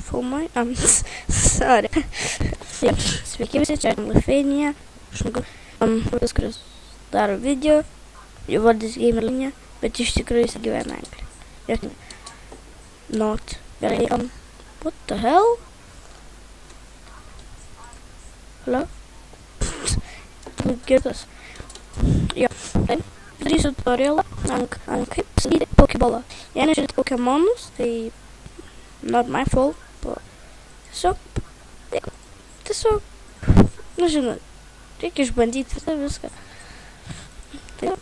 filmui. Sorry. Sveiki visi, čia Lifeinija. Žmogus, kuris daro video. Jo vardas Gamerlinija, bet iš tikrųjų jis gyvena Anglijoje. Not. Gerai, what the hell? Hello? Girtas. Jo, taip. Darysiu tutorialą ant kaip statyti Pokebolą. Jei nežiūrėt Pokemonus, tai not my fault, but tiesiog, žinot, reikia išbandyti viską. Tai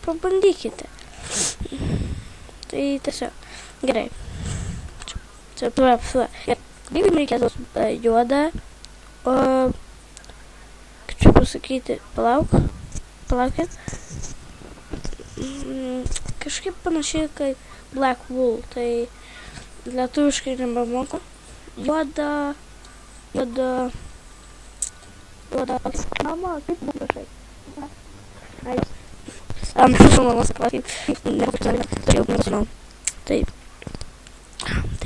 pabandykite. Tai tiesiog, gerai. Čia kaip jums reikėtų juodą, kaip čia pasakyti, palaukit. Kažkaip panašiai kaip Black Wool, tai lietuviškai nebemoku. Juoda, mama, kaip panašiai. Mama sakė, turėjau. Tai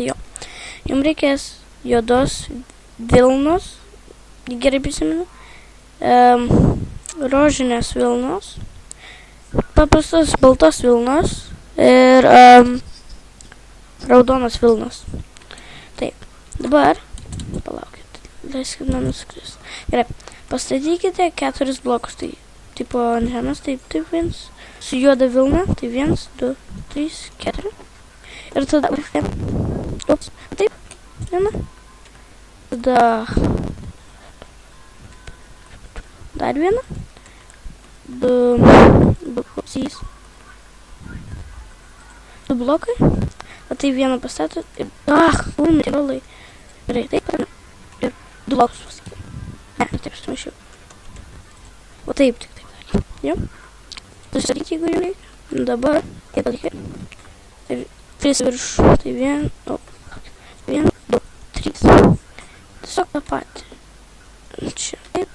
jo. Jums reikės juodos vilnos, gerai prisimenu, rožinės vilnos, paprastos baltos vilnos ir raudonos vilnos. Taip, dabar, palaukit, leiskit man nuskrist. Gerai, pastatykite 4 blokus, tai tipo ant žemės, taip viens, su juoda vilna, tai 1, 2, 3, 4. Ir tada, taip, viena. Tada dar viena. Du blokai. O tai vieną pastatot ir... Materialai. Gerai, taip. Ir 2 blokus pasakyti. Ne, taip, sumašiau. O taip, tik taip. Jo. Susidaryti, jeigu jau reikia. Dabar, taip reikia. Ir 3 virš. Tai 1, 2, 3. Tiesiog tą patį. Čia, taip.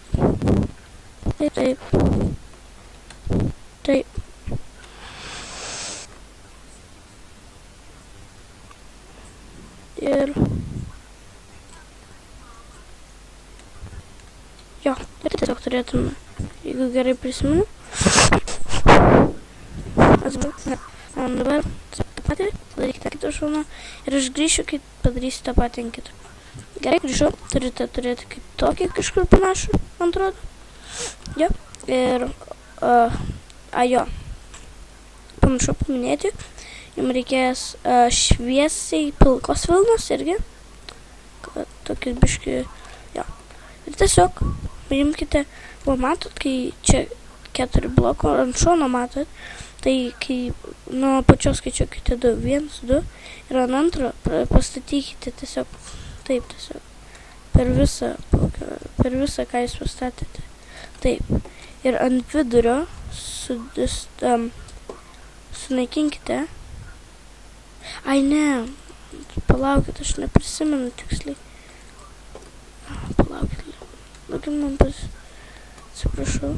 Taip. Ir... Jo, ir tiesiog turėtume, jeigu gerai prisimenu. Dabar tą patį, padarykite kitą šoną ir aš grįšiu, kai padarysiu tą patį ant kitą. Gerai, grįžau, turite turėti kaip tokį kažkur panašų, man atrodo. Jo, ir, jo, pamiršau paminėti, jums reikės šviesiai pilkos vilnos irgi, tokį biškį, jo. Ir tiesiog, paimkite, matot, kai čia 4 bloko ant šono matot, tai kai nuo pačios skaičiuokite 2, 1, 2 ir ant antro pastatykite tiesiog, taip tiesiog, per visą, ką jūs pastatėte. Taip, ir ant vidurio sunaikinkite. Ai ne, palaukit, aš neprisimenu tiksliai. Palaukit, man atsiprašau.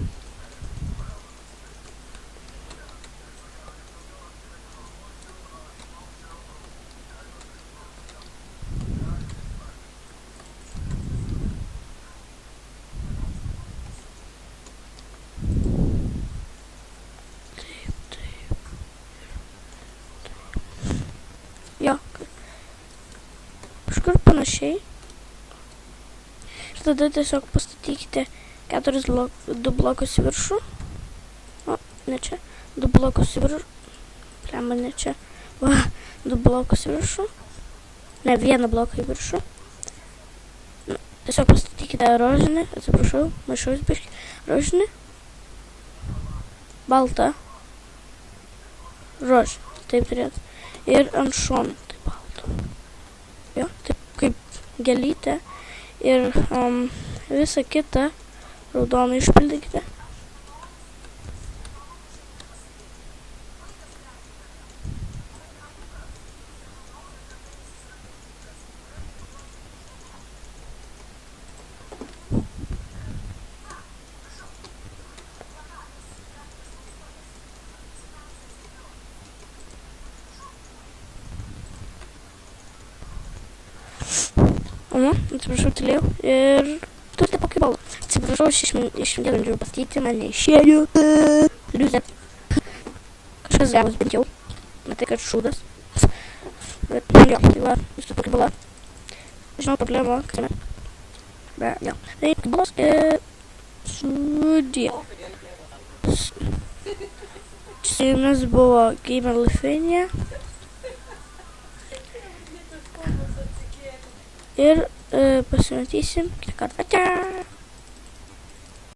Jo, kažkur panašiai. Ir tada tiesiog pastatykite 2 blokus į viršų. O, ne čia. 2 blokus į viršų. Lemba, ne čia. Va, 2 blokus į viršų. Ne, 1 bloką į viršų. Tiesiog pastatykite rožinį, atsiprašau, maišaus biškį. Rožinį. Baltą. Rožinį, taip turėtų. Ir ant šonų, tai balto. Jo, taip kaip gėlytė. Ir visą kitą raudoną išpildykite. Atsiprašau, tylėjau. Ir turite pokebolą. Atsiprašau, aš išminėjau, bandžiau pastyti, man neišėjo. Liuzė. Kažkas gavus bent jau. Matai, kad šūdas. Bet, jo, tai va, jūs turite pokebolą. Žinau, problema, kad ne. Bet, jo. Tai pokebolus ir sudie. Čia su jumis buvo Gamer Lithuania. Ir pasimatysim kitą kartą.